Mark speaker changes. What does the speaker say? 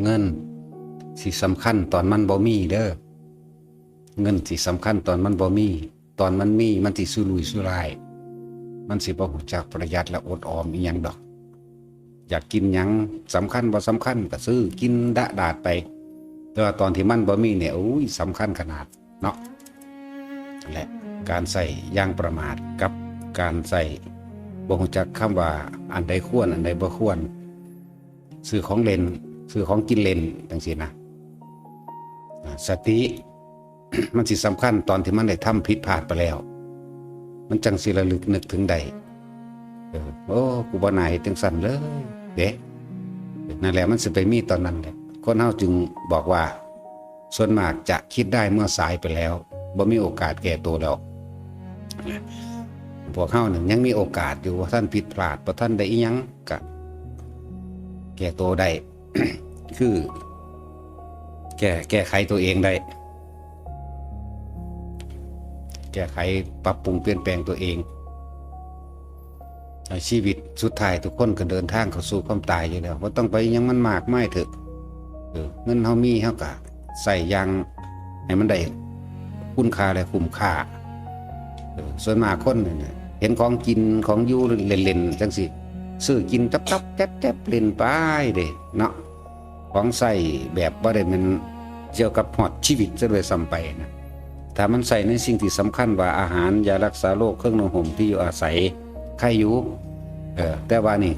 Speaker 1: เงินสิสำคัญตอนมันบ่มีเด้อเงินสิสำคัญตอนมันบ่มีตอนมันมีมันสิสุรุ่ยสุร่ายมันสิบ่รู้จักประหยัดและอดออมอีหยังดอกอยากกินหยังสำคัญบ่สำคัญก็ซื้อกินดาดไปแต่ว่าตอนที่มันบ่มีเนี่ยอุ้ยสำคัญขนาดเนาะและการใส่อย่างประมาทกับการใส่บ่รู้จักคำว่าอันใดควรอันใดบ่ควรซื้อของเล่นซื้อของกินเล่นจังซี่นะสติ มันสิสำคัญตอนที่มันได้ทำผิดพลาดไปแล้วมันจังสิระลึกนึกถึงได้โอ้กูบ่น่าเฮ็ดจังซั่นเลยเด้นั่นแหละมันสิไปมีตอนนั้นแหละคนเฮาจึงบอกว่าส่วนมากจะคิดได้เมื่อสายไปแล้วบ่มีโอกาสแก้ตัวแล้วพวกเฮานี่ยังมีโอกาสอยู่ว่าท่านผิดพลาดบ่ท่านได้อีหยังก็แก้ตัวได้ คือแก้ไขตัวเองได้แก้ไขปรับปรุงเปลี่ยนแปลงตัวเองชีวิตสุดท้ายทุกคนก็เดินทางเข้าสู่ความตายอยู่แล้วบ่ต้องไปยังมันมากมายเถอะเงินเฮามีเฮาก็ใส่อย่างให้มันได้คุณค่าและคุ้มค่าส่วนมากคนเนี่ยเห็นของกินของอยู่เล่นๆจังสิซื้อกินจับๆแจ๊บๆเล่นไปเด้เนาะของใส่แบบบ่ได้มันเกี่ยวกับฮอดชีวิตซะด้วยซ้ำไปนะถ้ามันใส่ในสิ่งที่สำคัญว่าอาหารยารักษาโรคเครื่องนุ่งห่มที่อยู่อาศัยใครอยู่แต่ว่านี่